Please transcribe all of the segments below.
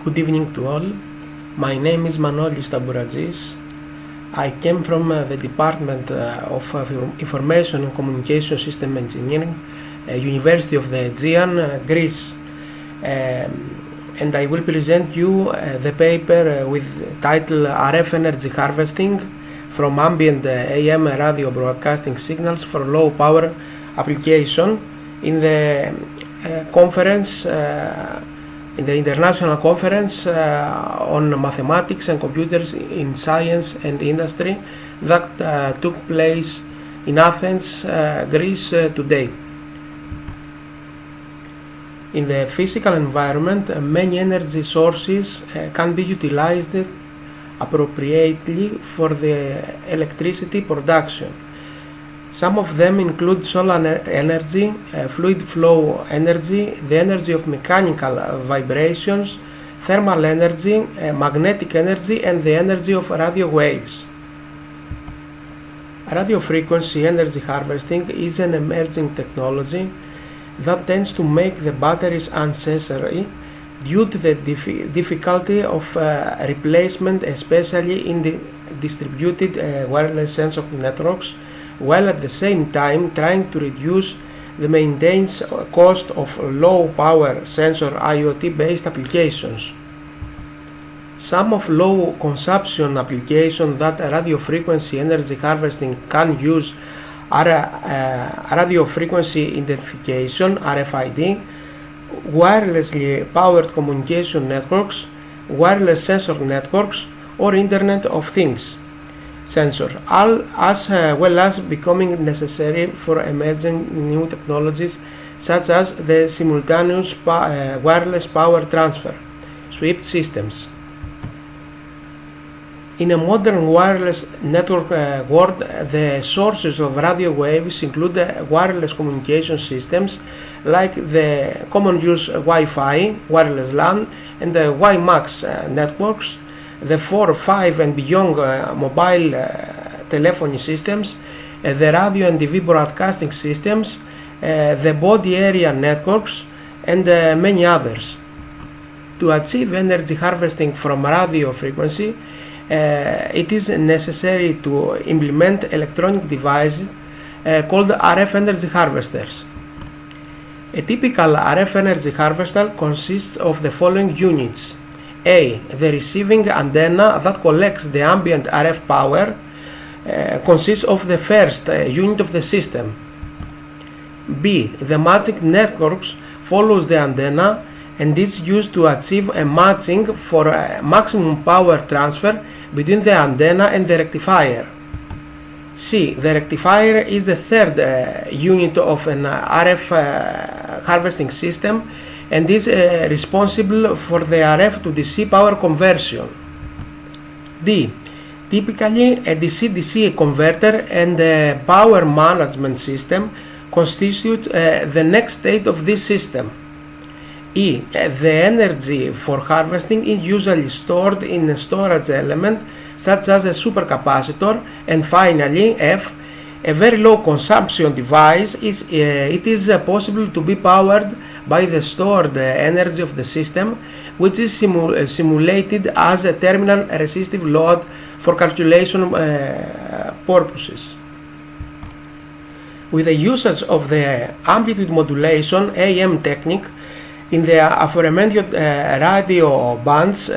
Good evening to all. My name is Manolis Tampouratzis. I came from the Department of Information and Communication System Engineering, University of the Aegean, Greece. And I will present you the paper with title RF Energy Harvesting from Ambient AM Radio Broadcasting Signals for Low Power Application in the conference, in the International Conference on Mathematics and Computers in Science and Industry that took place in Athens, Greece today. In the physical environment, many energy sources can be utilized appropriately for the electricity production. Some of them include solar energy, fluid flow energy, the energy of mechanical vibrations, thermal energy, magnetic energy, and the energy of radio waves. Radio frequency energy harvesting is an emerging technology that tends to make the batteries unnecessary due to the difficulty of replacement, especially in the distributed wireless sensor networks, while at the same time trying to reduce the maintenance cost of low power sensor IoT based applications. Some of low consumption applications that radio frequency energy harvesting can use are radio frequency identification (RFID), wirelessly powered communication networks, wireless sensor networks, or Internet of Things sensor, all as well as becoming necessary for emerging new technologies such as the simultaneous wireless power transfer (SWIFT) systems. In a modern wireless network world, the sources of radio waves include wireless communication systems like the common use Wi-Fi, wireless LAN, and the WiMAX networks, the 4, 5 and beyond mobile telephony systems, the radio and TV broadcasting systems, the body area networks, and many others. To achieve energy harvesting from radio frequency, it is necessary to implement electronic devices called RF energy harvesters. A typical RF energy harvester consists of the following units: A. The receiving antenna that collects the ambient RF power consists of the first unit of the system. B. The matching networks follows the antenna and is used to achieve a matching for maximum power transfer between the antenna and the rectifier. C. The rectifier is the third unit of an RF harvesting system and is responsible for the RF to DC power conversion. D. Typically, a DC-DC converter and a power management system constitute the next state of this system. E. The energy for harvesting is usually stored in a storage element such as a supercapacitor. And finally, F. A very low consumption device it is possible to be powered by the stored energy of the system, which is simulated as a terminal resistive load for calculation purposes. With the usage of the amplitude modulation AM technique in the aforementioned radio bands,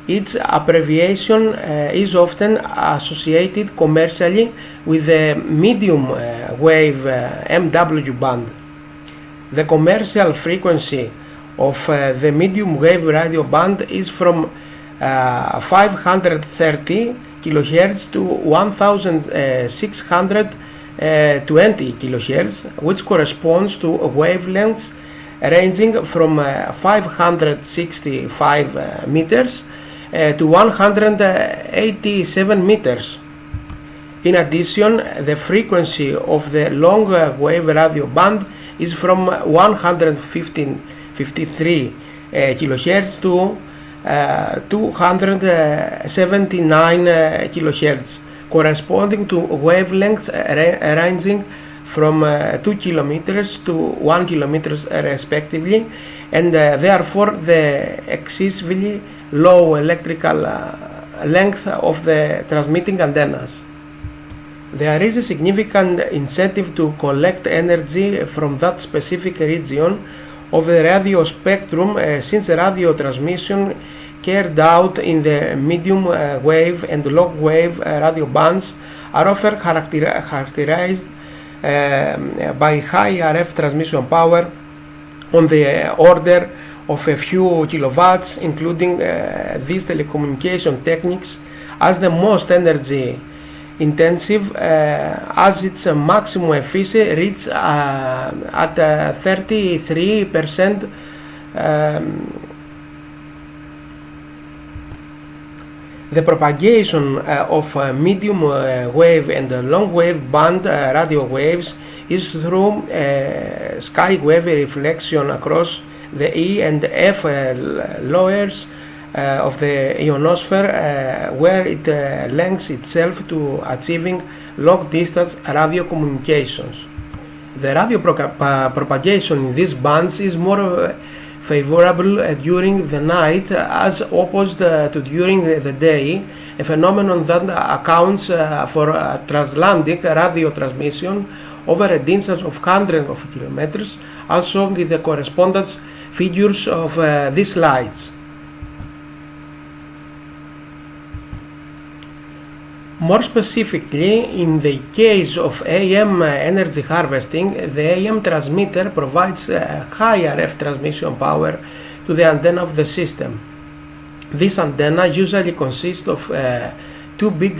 its abbreviation is often associated commercially with the medium wave MW band. The commercial frequency of the medium wave radio band is from 530 kHz to 1620 kHz, which corresponds to wavelengths ranging from 565 meters to 187 meters. In addition, the frequency of the long wave radio band is from 153 kHz to 279 kHz, corresponding to wavelengths ranging from 2 kilometers to 1 kilometer respectively, and therefore the excessively low electrical length of the transmitting antennas. There is a significant incentive to collect energy from that specific region of the radio spectrum, since radio transmission carried out in the medium wave and long wave radio bands are often characterized by high RF transmission power on the order of a few kilowatts, including these telecommunication techniques as the most energy intensive, as its maximum efficiency reaches at 33%. The propagation of medium wave and long wave band radio waves is through sky wave reflection across the E and F layers of the ionosphere, where it lends itself to achieving long distance radio communications. The radio propagation in these bands is more favorable during the night as opposed to during the day, a phenomenon that accounts for transatlantic radio transmission over a distance of hundreds of kilometers, as shown with the correspondence figures of these slides. More specifically, in the case of AM energy harvesting, the AM transmitter provides high RF transmission power to the antenna of the system. This antenna usually consists of two big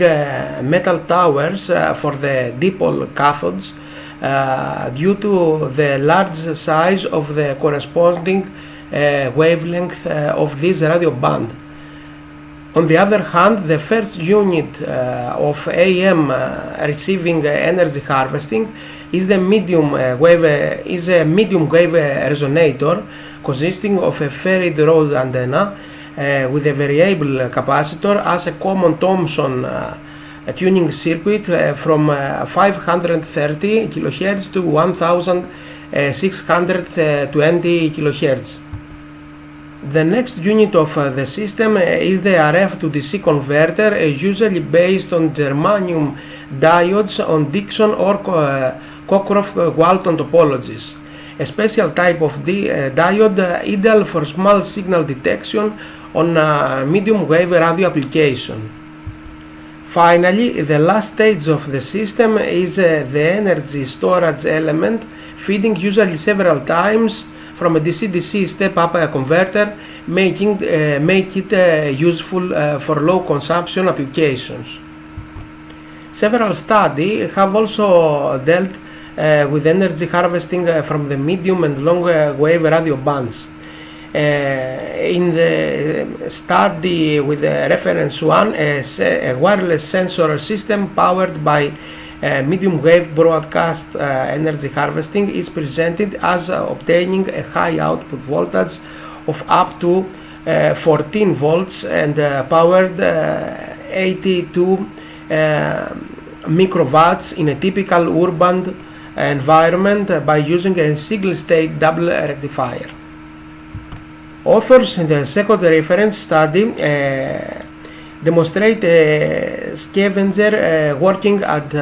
metal towers for the dipole cathodes due to the large size of the corresponding wavelength of this radio band. On the other hand, the first unit of AM receiving energy harvesting is a medium wave resonator consisting of a ferrite rod antenna with a variable capacitor as a common Thomson tuning circuit from 530 kHz to 1620 kHz. The next unit of the system is the RF to DC converter, usually based on germanium diodes on Dixon or Cockcroft-Walton topologies. A special type of diode ideal for small signal detection on medium wave radio application. Finally, the last stage of the system is the energy storage element, feeding usually several times from a DC-DC step-up converter, making it useful for low consumption applications. Several studies have also dealt with energy harvesting from the medium and long wave radio bands. In the study with reference 1, a wireless sensor system powered by medium wave broadcast energy harvesting is presented as obtaining a high output voltage of up to 14 volts and powered 82 microwatts in a typical urban environment by using a single state double rectifier. Authors in the second reference study demonstrate a scavenger working at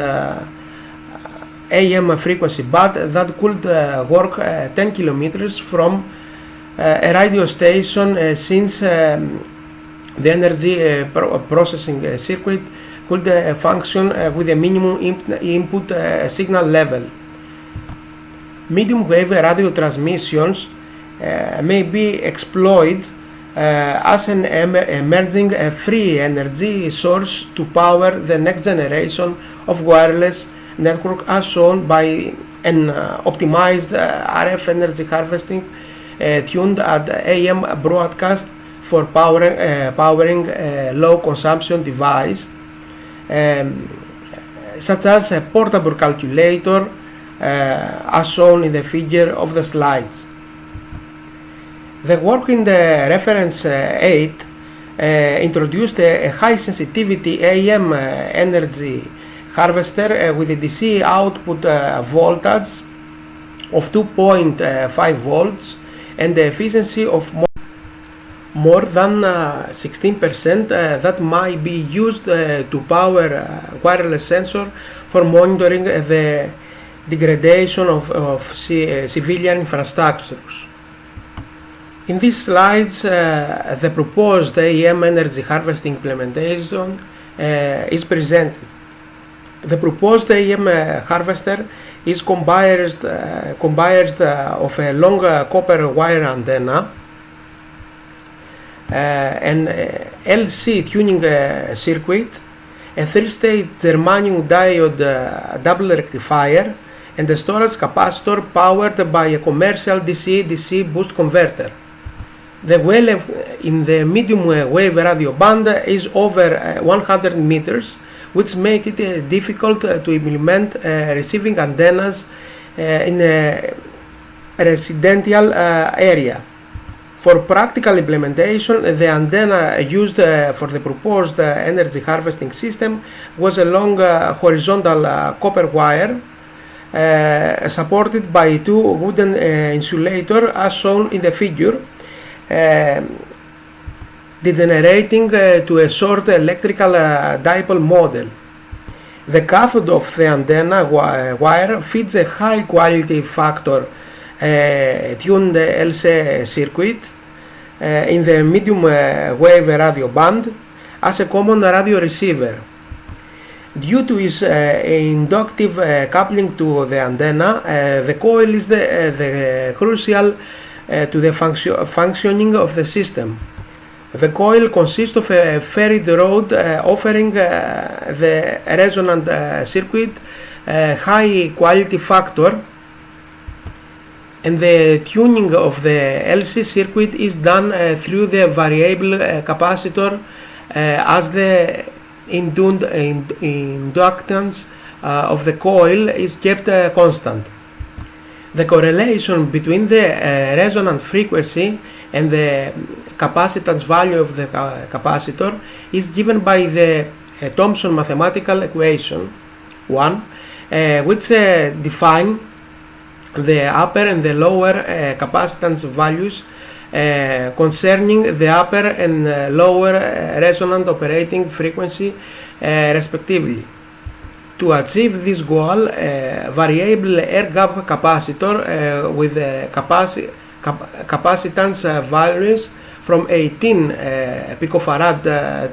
AM frequency band that could work 10 kilometers from a radio station, since the energy processing circuit could function with a minimum input signal level. Medium wave radio transmissions may be exploited as an emerging free energy source to power the next generation of wireless network, as shown by an optimized RF energy harvesting tuned at AM broadcast for powering low consumption device, such as a portable calculator, as shown in the figure of the slides. The work in the reference 8 introduced a high sensitivity AM energy harvester with a DC output voltage of 2.5 volts and the efficiency of more than 16% that might be used to power wireless sensor for monitoring the degradation of civilian infrastructures. In these slides, the proposed AEM energy harvesting implementation is presented. The proposed AEM harvester is comprised of a long copper wire antenna, an LC tuning circuit, a 3-stage germanium diode double rectifier, and a storage capacitor powered by a commercial DC-DC boost converter. The wavelength in the medium wave radio band is over 100 meters, which make it difficult to implement receiving antennas in a residential area. For practical implementation, the antenna used for the proposed energy harvesting system was a long horizontal copper wire supported by two wooden insulators as shown in the figure, degenerating to a short electrical dipole model. The cathode of the antenna wire feeds a high quality factor tuned LC circuit in the medium wave radio band as a common radio receiver. Due to its inductive coupling to the antenna, the coil is the crucial to the functioning of the system. The coil consists of a ferrite rod offering the resonant circuit high quality factor, and the tuning of the LC circuit is done through the variable capacitor as the inductance of the coil is kept constant. The correlation between the resonant frequency and the capacitance value of the capacitor is given by the Thomson mathematical equation 1, which define the upper and the lower capacitance values concerning the upper and lower resonant operating frequency respectively. To achieve this goal, variable air gap capacitor with capacitance values from 18 picofarad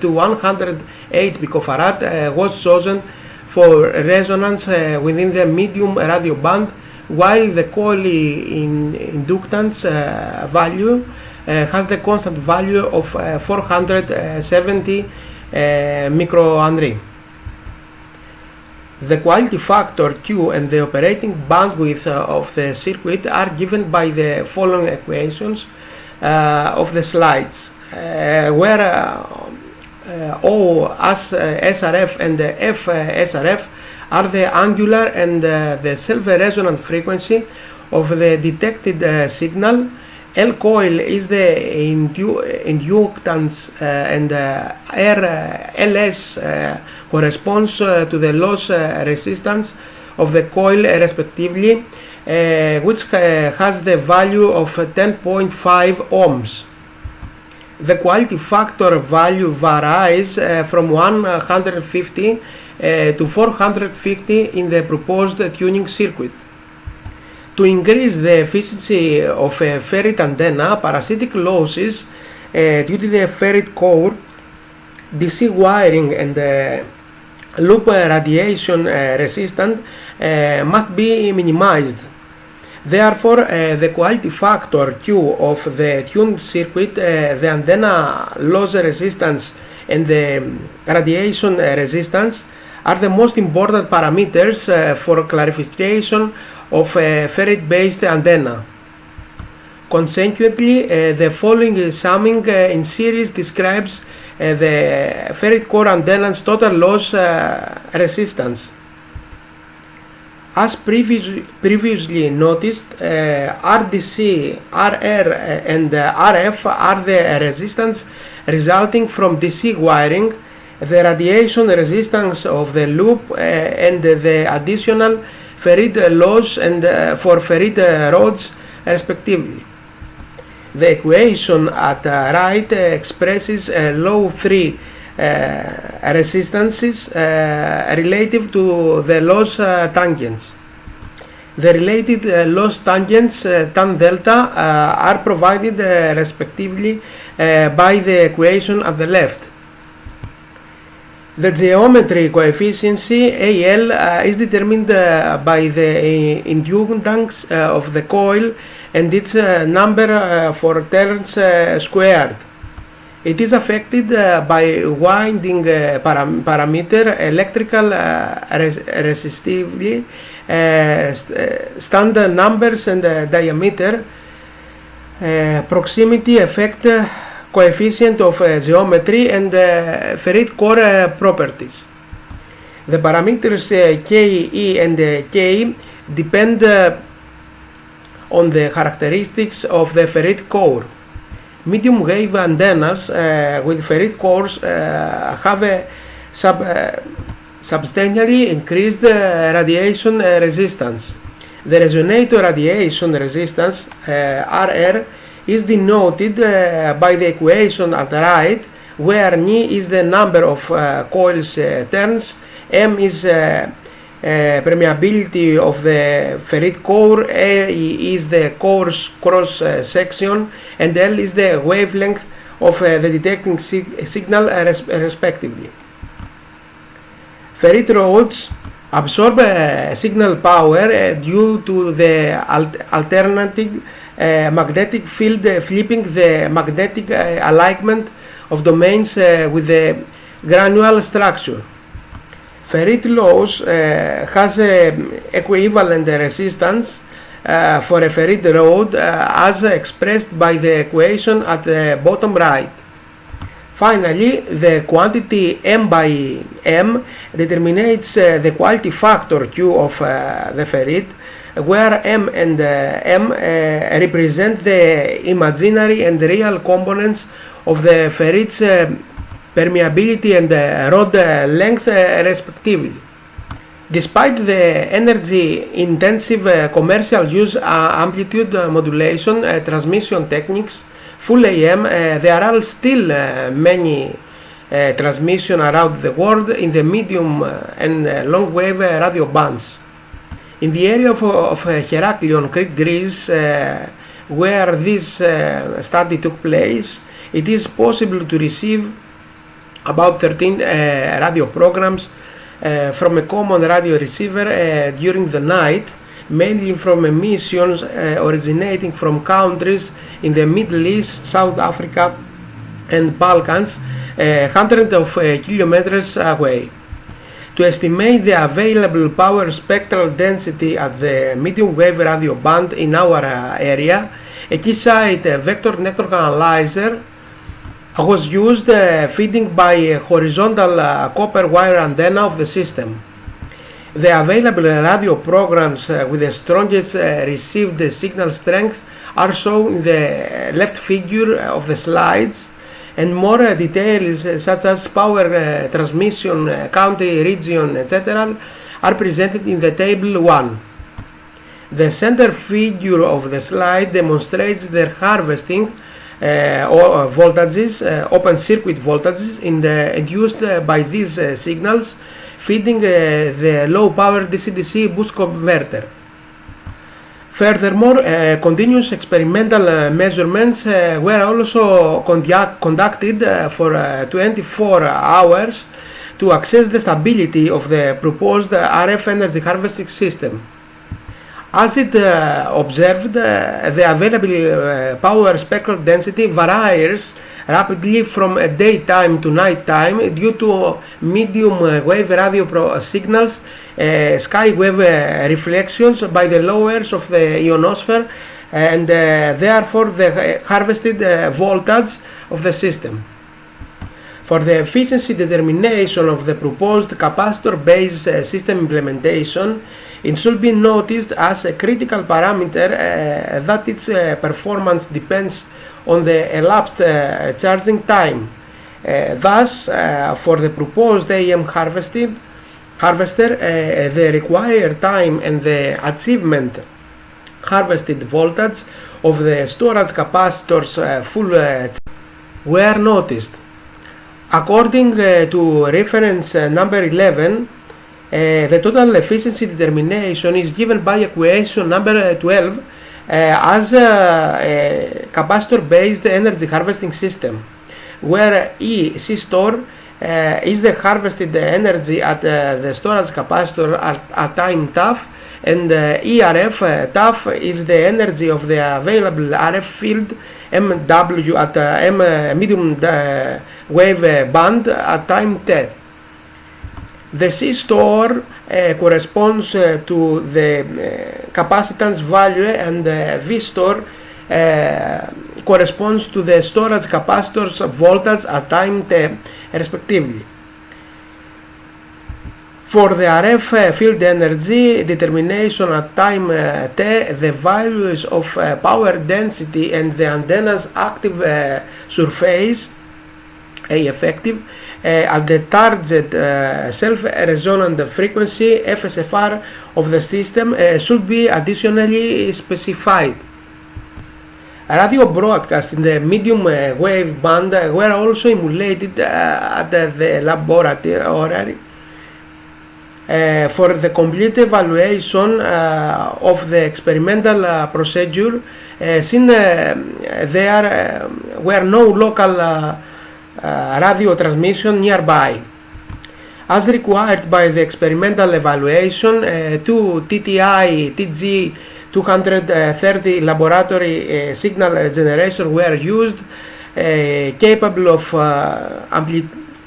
to 108 picofarad was chosen for resonance within the medium radio band, while the coil inductance value has the constant value of 470 microhenry. The quality factor Q and the operating bandwidth of the circuit are given by the following equations of the slides, where O as SRF and F SRF are the angular and the self-resonant frequency of the detected signal. L coil is the inductance and RLS corresponds to the loss resistance of the coil respectively, which has the value of 10.5 ohms. The quality factor value varies from 150 to 450 in the proposed tuning circuit. To increase the efficiency of a ferrite antenna, parasitic losses due to the ferrite core, DC wiring and loop radiation resistance must be minimized. Therefore, the quality factor Q of the tuned circuit, the antenna loss resistance and the radiation resistance are the most important parameters for clarification of a ferrite-based antenna. Consequently, the following summing in series describes the ferrite core antenna's total loss resistance. As previously noticed, RDC, RR and RF are the resistance resulting from DC wiring, the radiation resistance of the loop and the additional ferrite loss and for ferrite rods respectively. The equation at right expresses low 3 resistances relative to the loss tangents. The related loss tangents tan delta are provided respectively by the equation at the left. The geometry coefficient AL is determined by the inductance of the coil and its number for turns squared. It is affected by winding parameter, electrical resistivity, standard numbers and diameter, proximity effect, coefficient of geometry, and ferrite core properties. The parameters K, E, and K depend on the characteristics of the ferrite core. Medium wave antennas with ferrite cores have a substantially increased radiation resistance. The resonator radiation resistance RR is denoted by the equation at the right, where N is the number of coils turns, M is permeability of the ferrite core, A is the core's cross section, and L is the wavelength of the detecting signal respectively. Ferrite rods absorb signal power due to the alternating magnetic field flipping the magnetic alignment of domains with the granular structure. Ferrite loss has equivalent resistance for a ferrite rod as expressed by the equation at the bottom right. Finally, the quantity M by M determines the quality factor Q of the ferrite, where M and M represent the imaginary and real components of the ferrite's permeability and rod length respectively. Despite the energy-intensive commercial use amplitude modulation transmission techniques, full AM, there are still many transmissions around the world in the medium and long wave radio bands. In the area of Heraklion, Crete, Greece, where this study took place, it is possible to receive about 13 radio programs from a common radio receiver during the night, mainly from emissions originating from countries in the Middle East, South Africa and Balkans, hundreds of kilometers away. To estimate the available power spectral density at the medium wave radio band in our area, a Keysight vector network analyzer was used, feeding by a horizontal copper wire antenna of the system. The available radio programs with the strongest received signal strength are shown in the left figure of the slides, and more details such as power transmission, country, region, etc. are presented in the table 1. The center figure of the slide demonstrates the harvesting voltages, open circuit voltages induced by these signals, feeding the low power DC-DC boost converter. Furthermore, continuous experimental measurements were also conducted for 24 hours to assess the stability of the proposed RF energy harvesting system. As it observed, the available power spectral density varies rapidly from daytime to nighttime due to medium wave radio signals, sky wave reflections by the lowers of the ionosphere, and therefore the harvested voltage of the system. For the efficiency determination of the proposed capacitor-based system implementation, it should be noticed as a critical parameter that its performance depends on the elapsed charging time. Thus, for the proposed AM harvester, the required time and the achievement harvested voltage of the storage capacitors full were noticed. According to reference number 11, the total efficiency determination is given by equation number 12 as a capacitor-based energy harvesting system, where E, C store, is the harvested energy at the storage capacitor at time tau, and ERF tau is the energy of the available RF field MW at M medium wave band at time t. The C store corresponds to the capacitance value, and V store corresponds to the storage capacitor's voltage at time t, respectively. For the RF field energy determination at time t, the values of power density and the antenna's active surface, A effective, at the target self-resonant frequency FSFR of the system should be additionally specified. Radio broadcasts in the medium wave band were also emulated at the laboratory. For the complete evaluation of the experimental procedure, since there were no local radio transmission nearby. As required by the experimental evaluation, two TTI TG 230 laboratory signal generators were used, capable of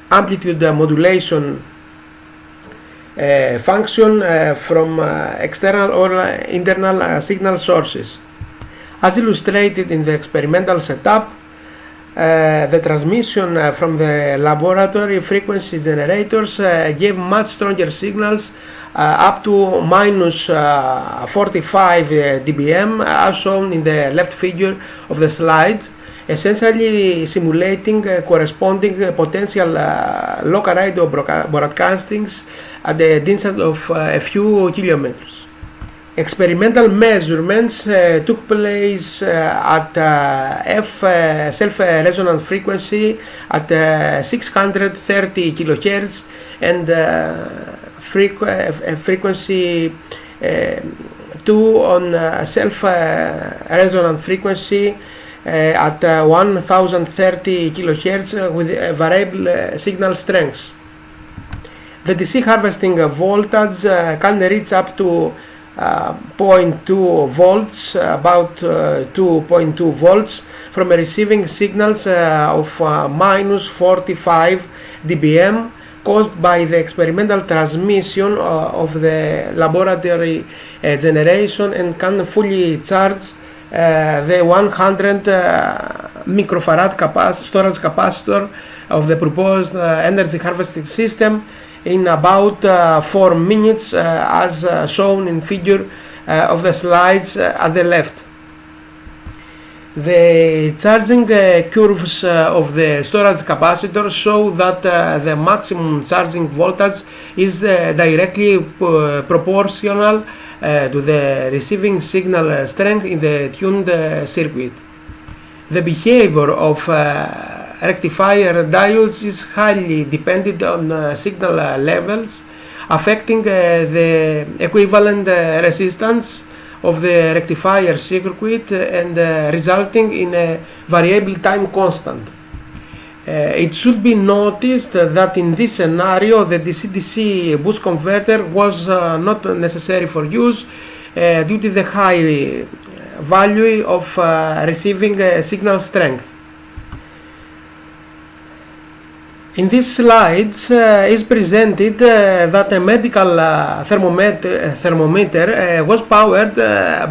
amplitude modulation function from external or internal signal sources. As illustrated in the experimental setup, the transmission from the laboratory frequency generators gave much stronger signals, up to minus 45 dBm, as shown in the left figure of the slide, essentially simulating corresponding potential local radio broadcastings at the distance of a few kilometers. Experimental measurements took place at F self-resonant frequency at 630 kHz and frequency 2 on self-resonant frequency at 1030 kHz with variable signal strengths. The DC harvesting voltage can reach up to 0.2 volts, about 2.2 volts from receiving signals of minus 45 dBm caused by the experimental transmission of the laboratory generation, and can fully charge the 100 microfarad storage capacitor of the proposed energy harvesting system in about 4 minutes, as shown in figure of the slides at the left. The charging curves of the storage capacitor show that the maximum charging voltage is directly proportional to the receiving signal strength in the tuned circuit. The behavior of rectifier diodes is highly dependent on signal levels, affecting the equivalent resistance of the rectifier circuit and resulting in a variable time constant. It should be noticed that in this scenario the DC-DC boost converter was not necessary for use due to the high value of receiving signal strength. In these slides is presented that a medical thermometer was powered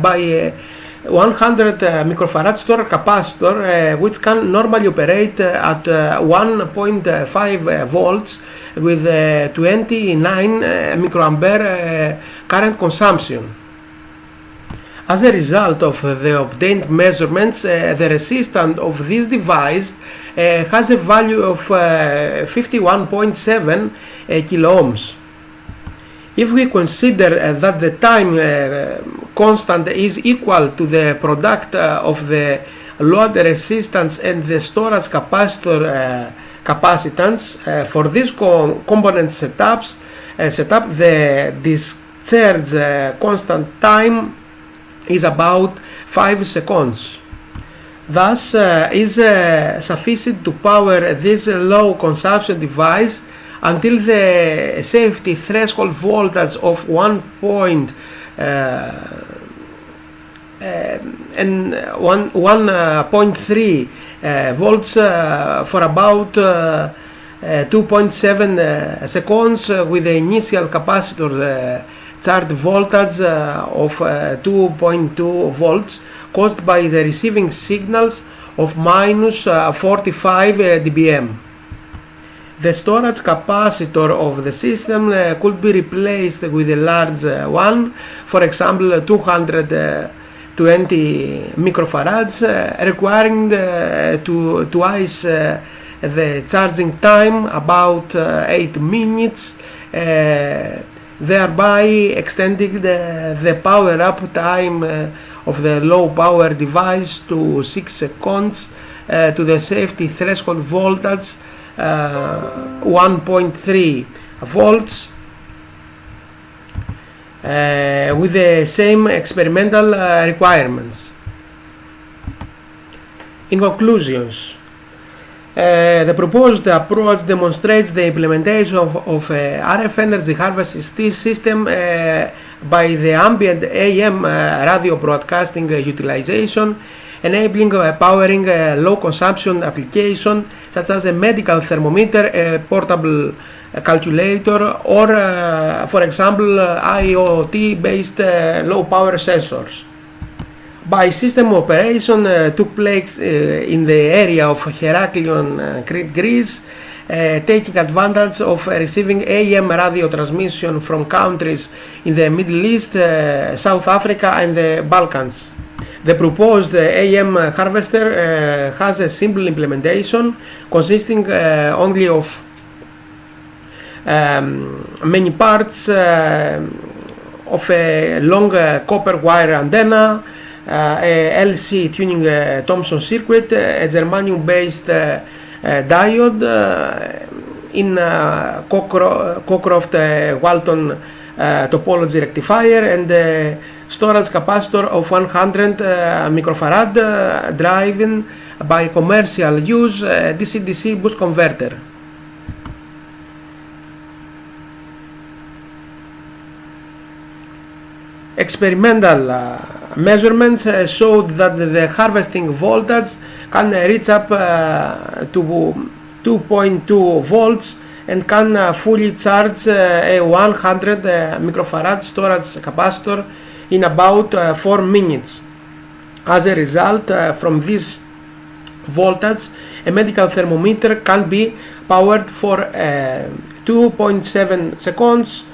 by a 100 microfarad storage capacitor, which can normally operate at 1.5 volts with 29 microampere current consumption. As a result of the obtained measurements, the resistance of this device has a value of 51.7 kilo ohms. If we consider that the time constant is equal to the product of the load resistance and the storage capacitor capacitance, for this component setup, the discharge constant time is about 5 seconds. Thus, is sufficient to power this low consumption device until the safety threshold voltage of 1.3 volts for about 2.7 seconds with the initial capacitor charge voltage of 2.2 volts caused by the receiving signals of minus 45 dBm. The storage capacitor of the system could be replaced with a large one, for example 220 microfarads, requiring twice the charging time, about 8 minutes, thereby extending the power up time of the low power device to 6 seconds to the safety threshold voltage 1.3 volts with the same experimental requirements. In conclusions, the proposed approach demonstrates the implementation of RF energy harvesting system by the ambient AM radio broadcasting utilization, enabling powering low consumption application such as a medical thermometer, a portable calculator, or for example IoT based low power sensors. By system operation took place in the area of Heraklion, Crete, Greece, taking advantage of receiving AM radio transmission from countries in the Middle East, South Africa and the Balkans. The proposed AM harvester has a simple implementation consisting only of many parts of a long copper wire antenna, a LC tuning Thomson circuit, a germanium based diode in Cockcroft-Walton topology rectifier, and a storage capacitor of 100 microfarad driven by commercial use DC-DC boost converter. Experimental measurements showed that the harvesting voltage can reach up to 2.2 volts and can fully charge a 100 microfarad storage capacitor in about 4 minutes. As a result, from this voltage, a medical thermometer can be powered for 2.7 seconds,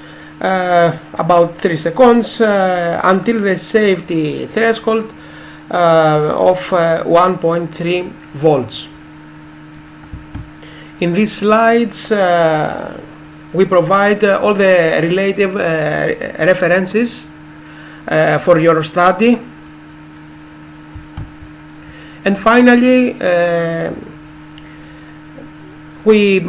about 3 seconds, until the safety threshold of 1.3 volts. In these slides we provide all the relative references for your study. And finally, we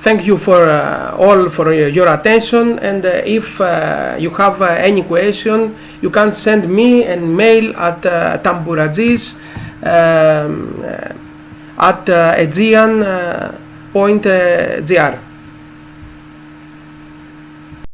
thank you for all for your attention, and if you have any question, you can send me an mail at Tampouratzis at aegean.gr.